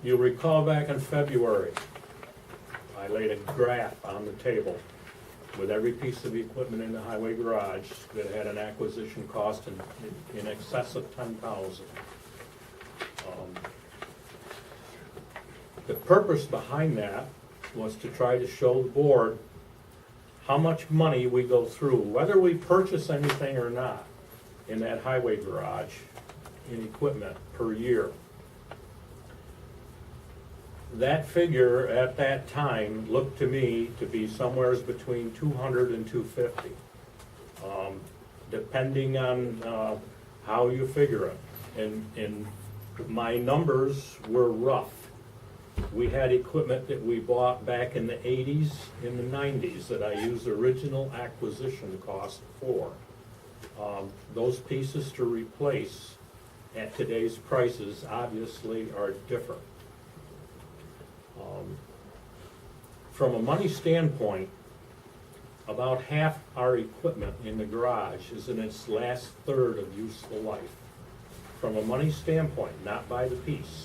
You'll recall back in February, I laid a graph on the table with every piece of equipment in the highway garage that had an acquisition cost in excess of $10,000. The purpose behind that was to try to show the board how much money we go through, whether we purchase anything or not, in that highway garage in equipment per year. That figure at that time looked to me to be somewhere between 200 and 250, depending on how you figure it. And my numbers were rough. We had equipment that we bought back in the 80s, in the 90s, that I used original acquisition cost for. Those pieces to replace at today's prices obviously are different. From a money standpoint, about half our equipment in the garage is in its last third of useful life. From a money standpoint, not by the piece.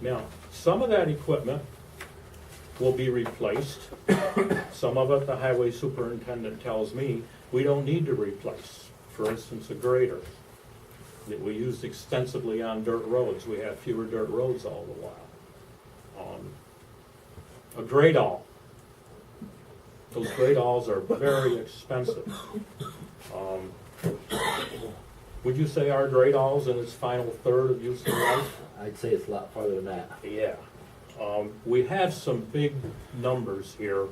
Now, some of that equipment will be replaced. Some of it, the highway superintendent tells me, we don't need to replace. For instance, a grader that we used extensively on dirt roads. We have fewer dirt roads all the while. A grade-all. Those grade-alls are very expensive. Would you say our grade-all's in its final third of useful life? I'd say it's a lot farther than that. Yeah. We have some big numbers here.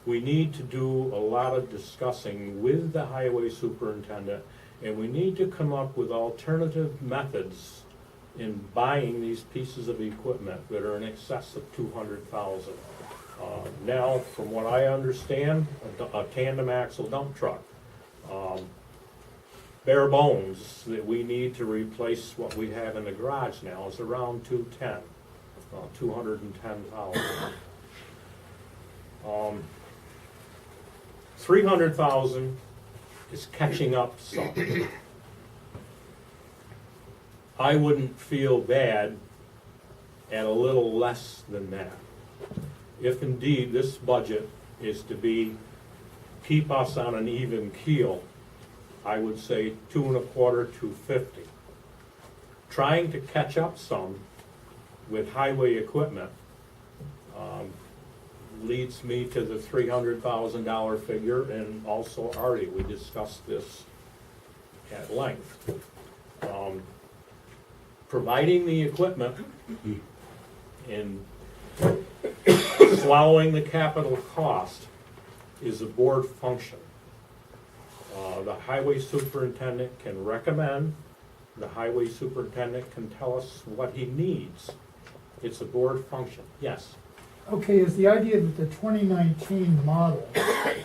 We need to do a lot of discussing with the highway superintendent, and we need to come up with alternative methods in buying these pieces of equipment that are in excess of $200,000. Now, from what I understand, a tandem axle dump truck, bare bones that we need to replace what we have in the garage now is around 210,000. 300,000 is catching up some. I wouldn't feel bad at a little less than that. If indeed this budget is to keep us on an even keel, I would say 225, 250. Trying to catch up some with highway equipment leads me to the $300,000 figure, and also Artie, we discussed this at length. Providing the equipment and swallowing the capital cost is a board function. The highway superintendent can recommend, the highway superintendent can tell us what he needs. It's a board function. Yes? Okay, is the idea that the 2019 model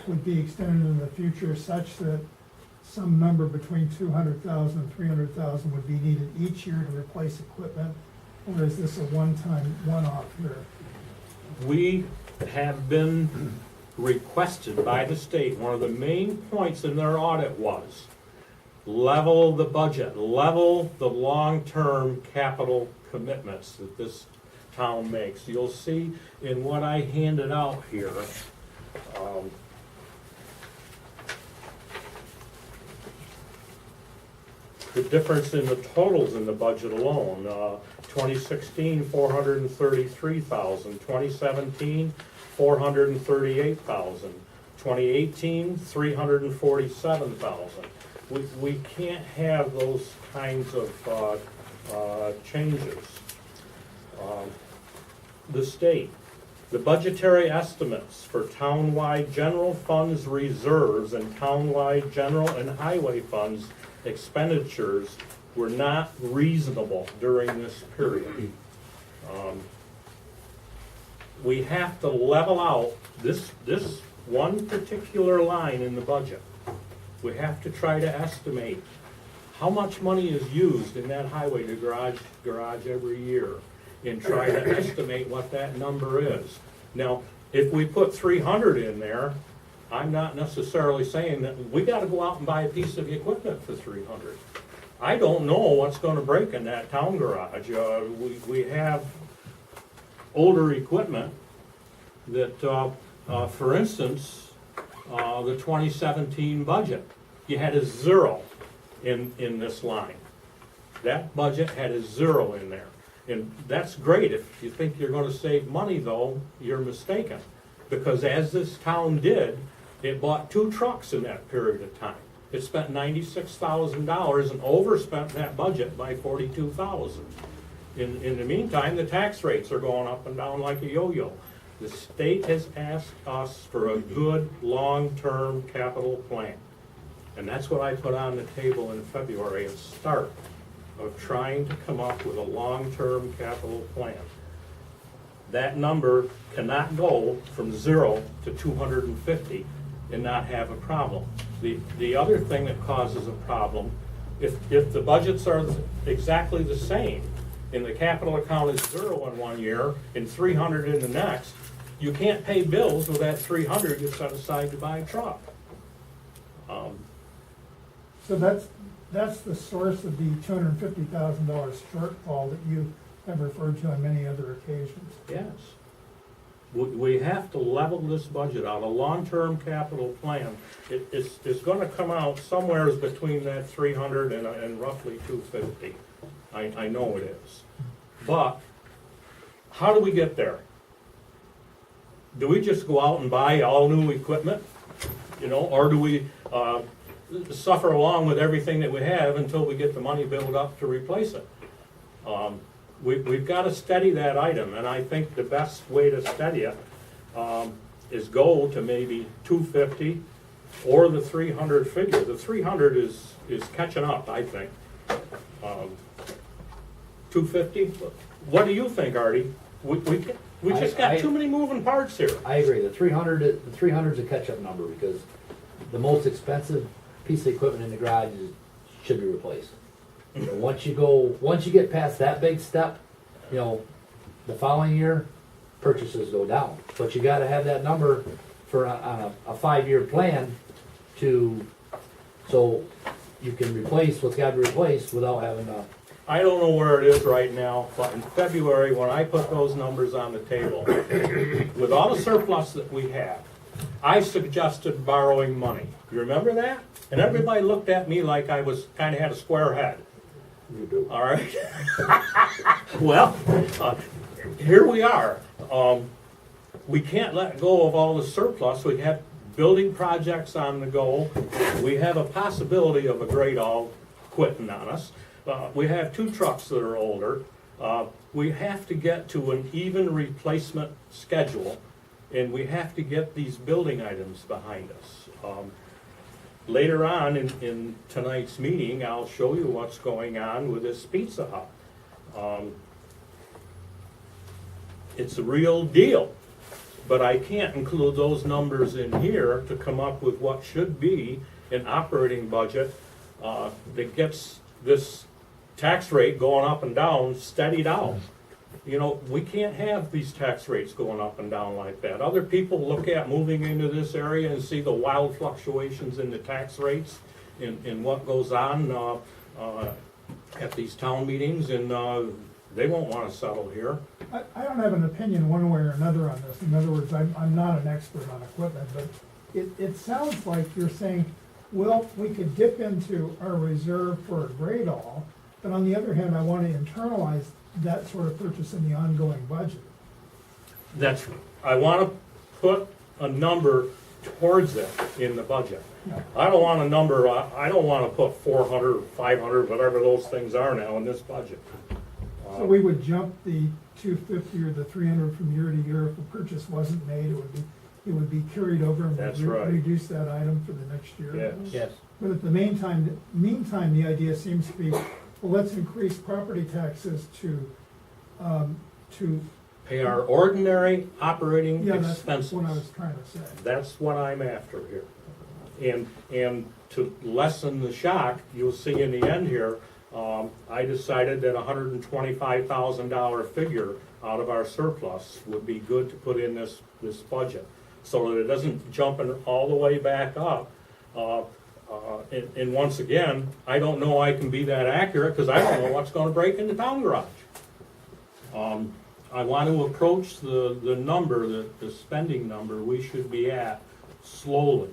would be extended in the future such that some number between 200,000 and 300,000 would be needed each year to replace equipment? Or is this a one-time, one-off here? We have been requested by the state, one of the main points in their audit was level the budget, level the long-term capital commitments that this town makes. You'll see in what I handed out here, the difference in the totals in the budget alone. 2016, 433,000. 2017, 438,000. 2018, 347,000. We can't have those kinds of changes. The state, the budgetary estimates for townwide general funds reserves and townwide general and highway funds expenditures were not reasonable during this period. We have to level out this one particular line in the budget. We have to try to estimate how much money is used in that highway to garage every year, and try to estimate what that number is. Now, if we put 300 in there, I'm not necessarily saying that we got to go out and buy a piece of equipment for 300. I don't know what's gonna break in that town garage. We have older equipment that, for instance, the 2017 budget, you had a zero in this line. That budget had a zero in there. And that's great. If you think you're gonna save money though, you're mistaken. Because as this town did, it bought 2 trucks in that period of time. It spent $96,000 and overspent that budget by $42,000. In the meantime, the tax rates are going up and down like a yo-yo. The state has asked us for a good, long-term capital plan. And that's what I put on the table in February, a start of trying to come up with a long-term capital plan. That number cannot go from 0 to 250 and not have a problem. The other thing that causes a problem, if the budgets are exactly the same, and the capital account is 0 in one year and 300 in the next, you can't pay bills with that 300 you set aside to buy a truck. So that's the source of the $250,000 shortfall that you have referred to on many other occasions. Yes. We have to level this budget out, a long-term capital plan. It's gonna come out somewhere between that 300 and roughly 250. I know it is. But how do we get there? Do we just go out and buy all new equipment? Or do we suffer along with everything that we have until we get the money built up to replace it? We've got to steady that item, and I think the best way to steady it is go to maybe 250 or the 300 figure. The 300 is catching up, I think. 250? What do you think, Artie? We just got too many moving parts here. I agree, the 300 is a catch-up number, because the most expensive piece of equipment in the garage should be replaced. Once you get past that big step, the following year, purchases go down. But you gotta have that number for on a 5-year plan so you can replace what's gotta be replaced without having to. I don't know where it is right now, but in February, when I put those numbers on the table, with all the surplus that we have, I suggested borrowing money. You remember that? And everybody looked at me like I kinda had a square head. You do. All right. Well, here we are. We can't let go of all the surplus. We have building projects on the go. We have a possibility of a great all quitting on us. We have 2 trucks that are older. We have to get to an even replacement schedule, and we have to get these building items behind us. Later on in tonight's meeting, I'll show you what's going on with this Pizza Hut. It's a real deal, but I can't include those numbers in here to come up with what should be an operating budget that gets this tax rate going up and down steadied out. We can't have these tax rates going up and down like that. Other people look at moving into this area and see the wild fluctuations in the tax rates and what goes on at these town meetings, and they won't want to settle here. I don't have an opinion one way or another on this. In other words, I'm not an expert on equipment, but it sounds like you're saying, well, we could dip into our reserve for a grade all, but on the other hand, I want to internalize that sort of purchase in the ongoing budget. I want to put a number towards it in the budget. Yeah. I don't want a number, I don't want to put 400 or 500, whatever those things are now in this budget. So we would jump the 250 or the 300 from year to year. If a purchase wasn't made, it would be carried over and That's we'd right. reduce that item for the next year. Yes. Yes. But at the meantime, the idea seems to be, well, let's increase property taxes to Pay our ordinary operating yeah, that's expenses. what I was trying to say. That's what I'm after here. And to lessen the shock, you'll see in the end here, I decided that $125,000 figure out of our surplus would be good to put in this budget, so that it doesn't jump all the way back up. And once again, I don't know I can be that accurate, because I don't know what's gonna break in the town garage. I want to approach the number, the spending number we should be at slowly.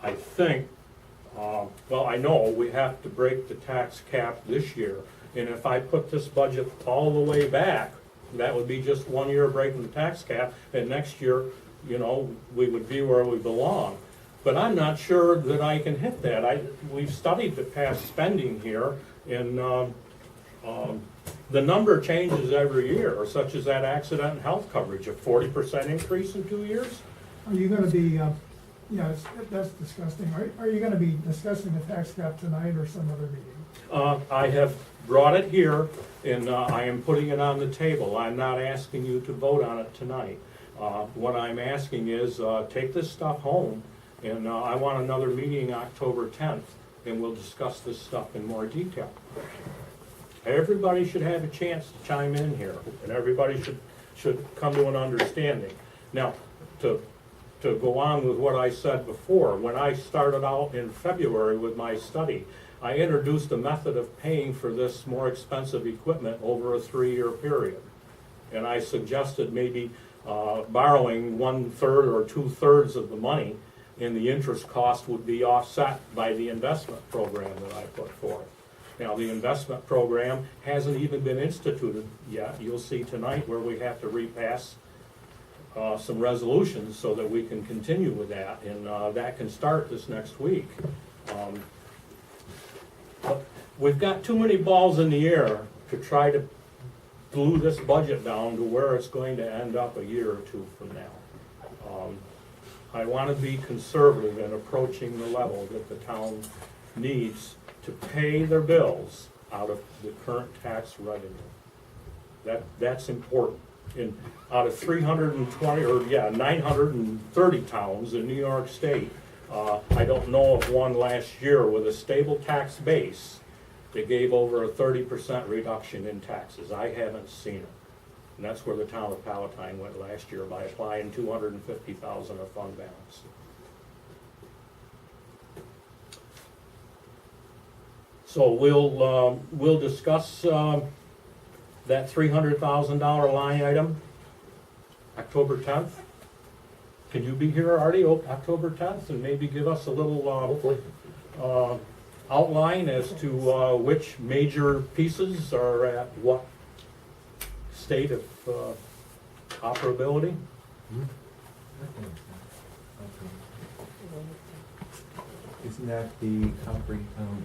I think, well, I know we have to break the tax cap this year, and if I put this budget all the way back, that would be just 1 year breaking the tax cap, and next year, you know, we would be where we belong. But I'm not sure that I can hit that. We've studied the past spending here, and the number changes every year, such as that accident and health coverage, a 40% increase in 2 years. Are you gonna be, that's disgusting. Are you gonna be discussing the tax cap tonight or some other meeting? I have brought it here, and I am putting it on the table. I'm not asking you to vote on it tonight. What I'm asking is, take this stuff home, and I want another meeting October 10th, and we'll discuss this stuff in more detail. Everybody should have a chance to chime in here, and everybody should come to an understanding. Now, to go on with what I said before, when I started out in February with my study, I introduced a method of paying for this more expensive equipment over a 3-year period. And I suggested maybe borrowing 1/3 or 2/3 of the money, and the interest cost would be offset by the investment program that I put forth. Now, the investment program hasn't even been instituted yet. You'll see tonight where we have to repass some resolutions so that we can continue with that, and that can start this next week. But we've got too many balls in the air to try to glue this budget down to where it's going to end up a year or two from now. I want to be conservative in approaching the level that the town needs to pay their bills out of the current tax revenue. That's important. Out of 320, or 930 towns in New York State, I don't know of one last year with a stable tax base that gave over a 30% reduction in taxes. I haven't seen it. And that's where the town of Palatine went last year by applying $250,000 of fund balance. So we'll discuss that $300,000 line item October 10th. Can you be here, Artie, October 10th, and maybe give us a little Hopefully. outline as to which major pieces are at what state of operability? Isn't that the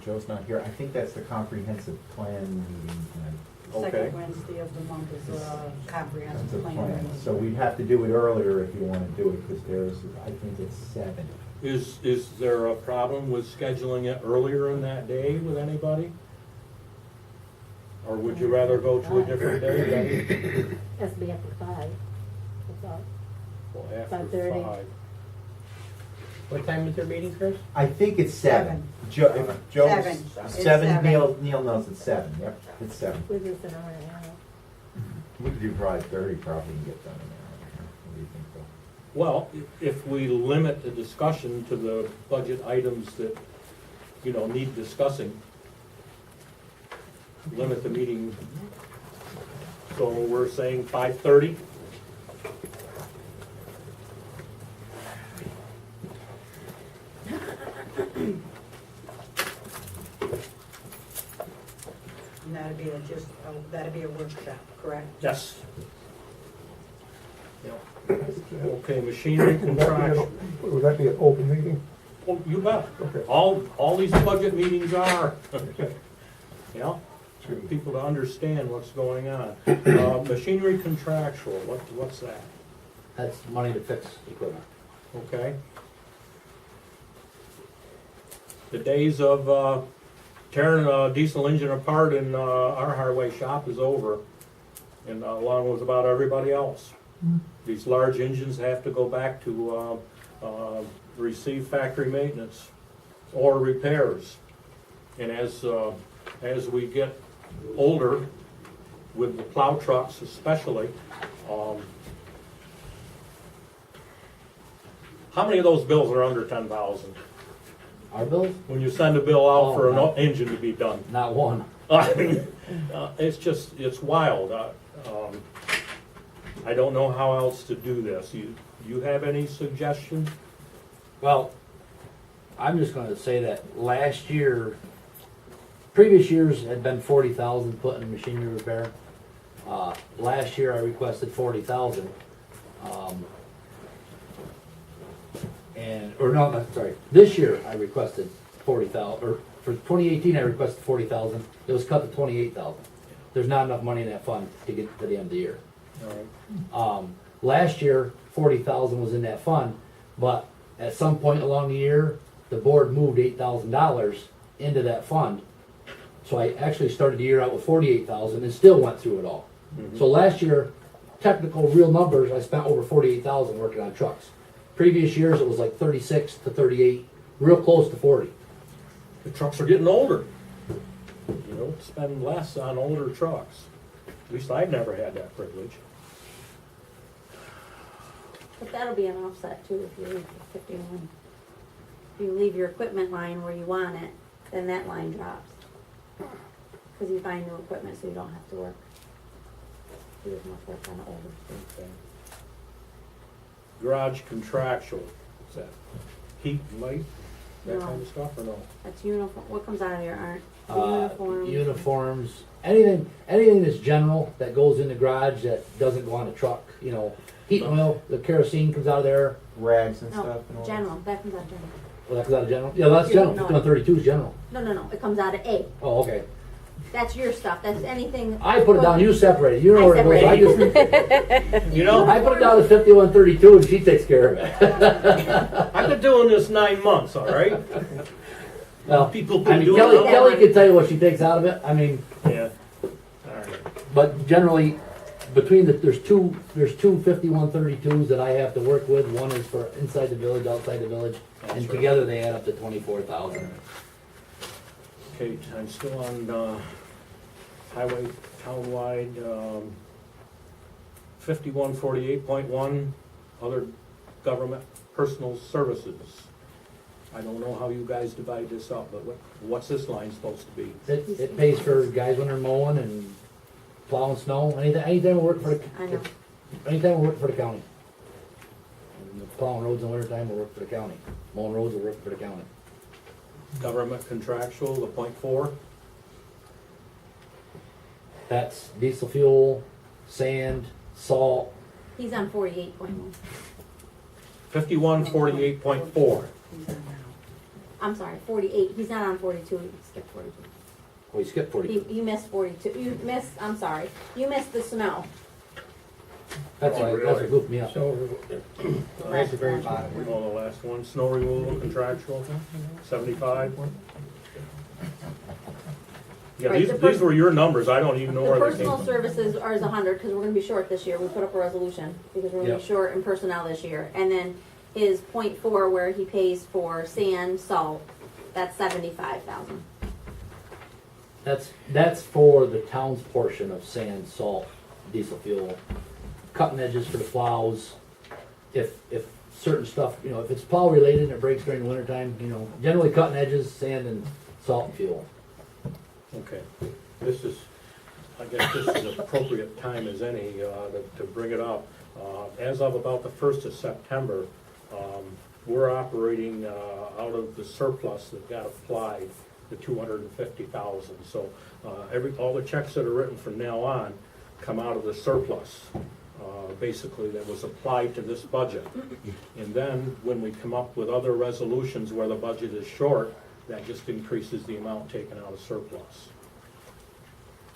Joe's not here, I think that's the comprehensive plan meeting tonight. Okay. Second Wednesday of the month is a That's comprehensive a plan. plan, so we'd have to do it earlier if you wanna do it, because there's, I think it's 7. Is there a problem with scheduling it earlier in that day with anybody? Or would you rather go to a different day, Debbie? Has to be after 5. That's all. Well, after 5:30. 5. What time is their meeting, Chris? I think it's 7. Seven. Joe's, Seven. It's 7, seven. Neil knows it's 7, yep, it's 7. With us an hour and a half. We could do probably 30, probably and get done in an hour. What do you think, Bill? Well, if we limit the discussion to the budget items that, need discussing, limit the meeting, so we're saying 5:30? And that'd be a workshop, correct? Yes. Okay, machinery contraction. Would that be an open meeting? Oh, you bet. Okay. All these budget meetings are. For people to understand what's going on. Machinery contractual, what's that? That's money to fix equipment. Okay. The days of tearing a diesel engine apart in our highway shop is over, and along with about everybody else. These large engines have to go back to receive factory maintenance or repairs. And as we get older, with the plow trucks especially, how many of those bills are under 10,000? Our bills? When you send a bill out for an Oh, no. engine to be done. Not one. I mean, it's wild. I don't know how else to do this. You have any suggestions? Well, I'm just gonna say that last year, previous years had been 40,000 put in machinery repair. Last year I requested 40,000. This year I requested 40,000, or for 2018 I requested 40,000. It was cut to 28,000. There's not enough money in that fund to get to the end of the year. All right. Last year, 40,000 was in that fund, but at some point along the year, the board moved $8,000 into that fund. So I actually started the year out with 48,000 and still went through it all. So last year, technical real numbers, I spent over 48,000 working on trucks. Previous years, it was like 36 to 38, real close to 40. The trucks are getting older. You don't spend less on older trucks. At least I've never had that privilege. But that'll be an offset too if you leave the 51. If you leave your equipment line where you want it, then that line drops. Because you buy new equipment so you don't have to do as much work on the older stuff. Garage contractual, is that heat and light, that No. kind of stuff, or no? That's uniform, what comes out of there aren't the uniforms. Uniforms, anything that's general that goes in the garage that doesn't go on a truck, you know, heat and oil, the kerosene comes out of there. Rags and No, stuff and all that. general, that comes out of general. Well, that comes out of general? Yeah, that's general, No. 5132 is general. No, it comes out of A. Oh, okay. That's your stuff, that's anything. I put it down, you separate it, you know where it goes. I just, You know, I put it down to 5132 and she takes care of it. I've been doing this 9 months, all right? Well, People I been mean, doing Kelly, it. Kelly can tell you what she takes out of it, I mean, Yeah. All right. but generally, between there's two 5132s that I have to work with, one is for inside the village, outside the village, That's and right. together they add up to 24,000. Okay, I'm still on highway townwide, 5148.1, other government personal services. I don't know how you guys divide this up, but what's this line supposed to be? It pays for guys when they're mowing and plowing snow, anytime we work for I know. anytime we work for the county. And plowing roads in the wintertime, we work for the county. Mowing roads, we work for the county. Government contractual, the .4, That's diesel fuel, sand, salt. He's on 48.1. 5148.4. I'm sorry, 48. He's not on 42. He skipped 42. Oh, you skipped 40. You missed 42. You missed, I'm sorry. You missed the snow. That's what goofed me up. So, right at the very bottom. Oh, the last one, snow removal contractual, 75. Yeah, Right, these were your numbers, I don't even know The where they came personal from. services are 100 because we're going to be short this year. We put up a resolution because we're going to be Yep. short in personnel this year. And then his .4 where he pays for sand, salt, that's 75,000. That's for the town's portion of sand, salt, diesel fuel, cutting edges for the plows. If certain stuff, you know, if it's plow related and it breaks during the wintertime, you know, generally cutting edges, sand and salt and fuel. Okay, I guess this is an appropriate time as any to bring it up. As of about the 1st of September, we're operating out of the surplus that got applied, the 250,000. So all the checks that are written from now on come out of the surplus, basically that was applied to this budget. And then when we come up with other resolutions where the budget is short, that just increases the amount taken out of surplus.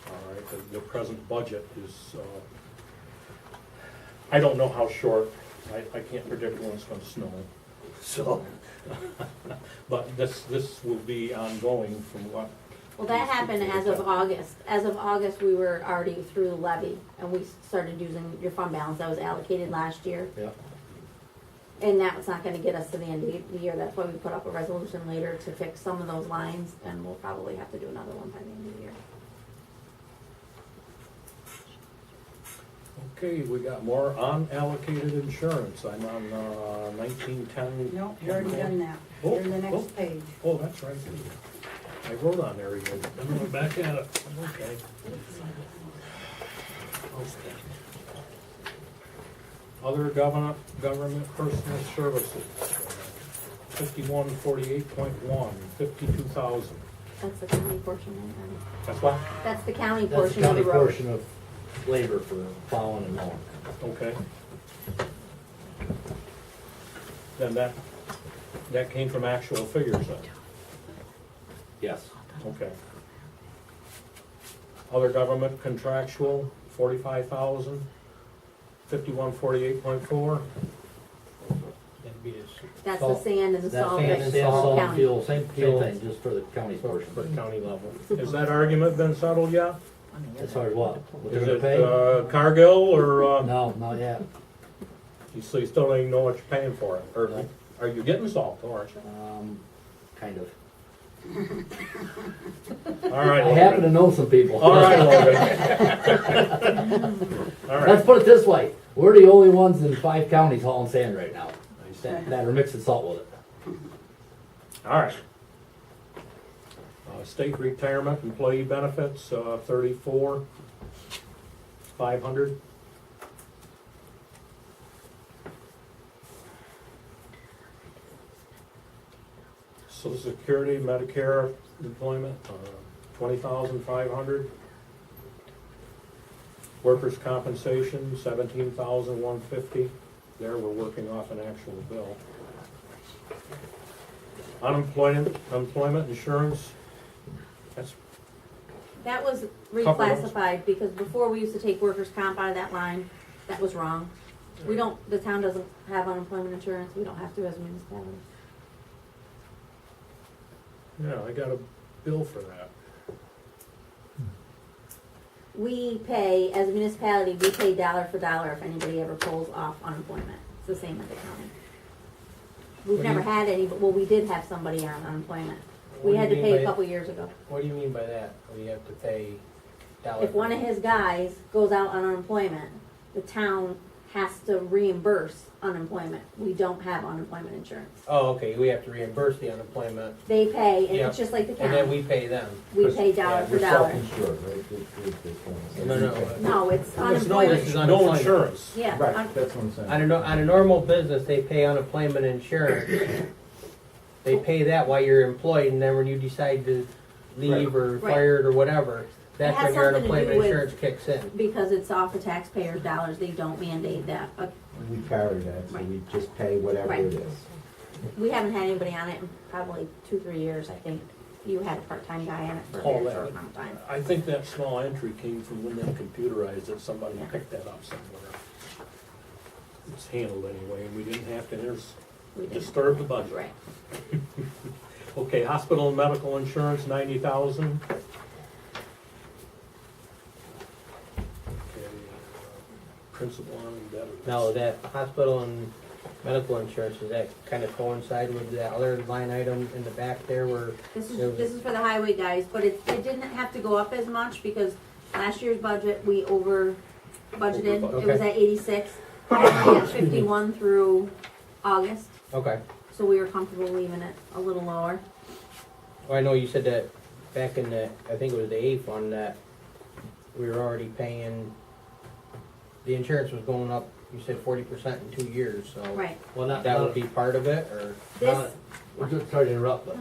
All right, the present budget is, I don't know how short, I can't predict when it's gonna snow, so. But this will be ongoing from what. Well, that happened as of August. As of August, we were already through the levy and we started using your fund balance that was allocated last year. Yeah. And that's not gonna get us to the end of the year. That's why we put up a resolution later to fix some of those lines, and we'll probably have to do another one by the end of the year. Okay, we got more unallocated insurance. I'm on 1910. No, you already done that. Oh, You're in the oh. next page. Oh, that's right. I wrote on there again. I'm going back at it. Okay. Other government personal services. 5148.1, 52,000. That's the county portion of it. That's what? That's the county That's the portion of county the road. portion of labor for plowing and mowing. Okay. Then that came from actual figures then? Yes. Okay. Other government contractual, 45,000, 5148.4. That'd be this That's the Salt. sand and the That's salt. sand that's and sand, all salt and county. fuel, same Fuel. thing, just for the county portion. for county level. Has that argument been settled yet? As far as what? What they're Is gonna it pay? Cargill or, No, not yet. so you still don't even know what you're paying for it? Or No. are you getting salt, though, aren't you? Kind of. All right, I happen to know some people. All right, Logan. All Let's right. put it this way, we're the only ones in 5 counties hauling sand right now, that are mixing salt with it. All right. State retirement, employee benefits, 34,500. Social Security, Medicare employment, 20,500. Workers' compensation, 17,150. There, we're working off an actual bill. Unemployment insurance, that's, That was Cover those. reclassified because before we used to take workers' comp out of that line. That was wrong. We don't, the town doesn't have unemployment insurance. We don't have to as a municipality. yeah, I got a bill for that. We pay, as a municipality, we pay dollar for dollar if anybody ever pulls off unemployment. It's the same at the county. We've What do never you- had any, but, well, we did have somebody on unemployment. What We do had you to mean pay by- a couple years ago. What do you mean by that? We have to pay dollar? If one of his guys goes out on unemployment, the town has to reimburse unemployment. We don't have unemployment insurance. Oh, okay, we have to reimburse the unemployment, They pay, and Yeah. it's just like the and then county. we pay them. We pay dollar for We're dollar. self-insured, right? No, no. No, it's This is unemployment. on- No unemployment. insurance. Yeah, Right, that's what I'm saying. On a normal business, they pay unemployment insurance. They pay that while you're employed, and then when you decide to leave or Right. fired or whatever, that's has when your something to do unemployment with- insurance kicks in. because it's off the taxpayers' dollars. They don't mandate that. We carry that, so Right. we just pay whatever Right. it is. We haven't had anybody on it in probably 2-3 years, I think. You had a part-time guy on it for a Oh, very that- short amount of time. I think that small entry came from when they computerized it, somebody Yeah. picked that up somewhere. It's handled anyway, and we didn't have to We didn't. disturb the budget. Right. Okay, hospital and medical insurance, 90,000. Okay, principal on indebtedness. Now, that hospital and medical insurance, does that kind of coincide with that other line item in the back there where? This There is, was- this is for the highway guys, but it didn't have to go up as much because last year's budget, we over budgeted. It was Okay. at 86. We had 51 through August, Okay. so we were comfortable leaving it a little lower. Well, I know you said that back in the, I think it was the A fund, that we were already paying, the insurance was going up, you said 40% in 2 years, so. Right. Well, not, That would be part of it, or? This, we're just, sorry to interrupt, but,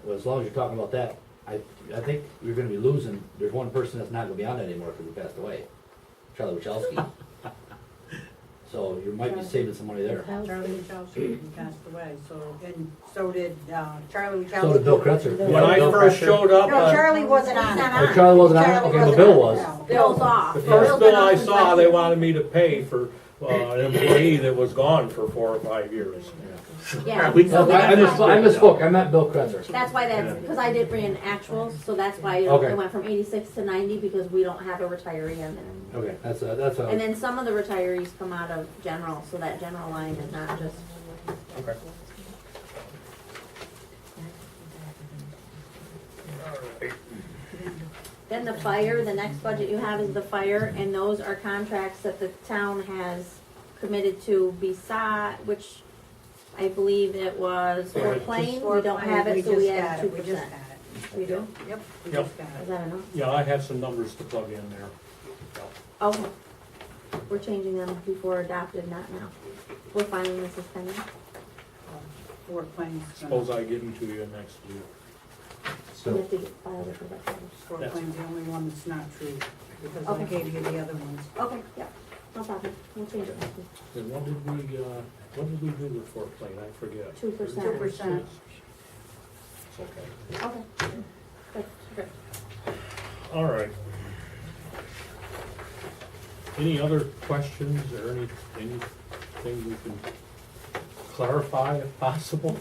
as long as you're talking about that, I think you're gonna be losing, there's one person that's not gonna be on that anymore because he passed away, Charlie Wachowski. So you might be saving some money there. Charlie Wachowski passed away, so, and so did, Charlie Wachowski. So did Bill Kretzer. When I Bill first Kretzer. showed up, No, Charlie wasn't on He's not it. on. Oh, Charlie wasn't on it? Charlie Okay, but wasn't Bill on it, was. no. Bill's off. the Bill's first been bill off I since saw, last they year. wanted me to pay for an employee that was gone for 4 or 5 years. Yeah. We- So I that's why- misspoke, I meant Bill Kretzer. That's why that's, because I did ran actuals, so that's why Okay. it went from 86 to 90 because we don't have a retiree on there. Okay, that's a. And then some of the retirees come out of general, so that general line is not just, Okay. Then the fire, the next budget you have is the fire, and those are contracts that the town has committed to beside, which I believe it was Fort Plain, we don't have it, so we added 2%. We just got it. We do? Yep, we Yep. just got Is it. that enough? Yeah, I have some numbers to plug in there. Okay. We're changing them before adopted, not now. We're filing this as pending. Fort Plain's Suppose gonna, I give them to you next week. We So, have to get filed with the records. Fort Plain's the only one that's not true, because I Okay. gave you the other ones. Okay, yeah, no problem. We'll change it next week. And what did we do with Fort Plain? I forget. 2%. 2%. It's okay. Okay. Good, good. All right. Any other questions or anything we can clarify if possible?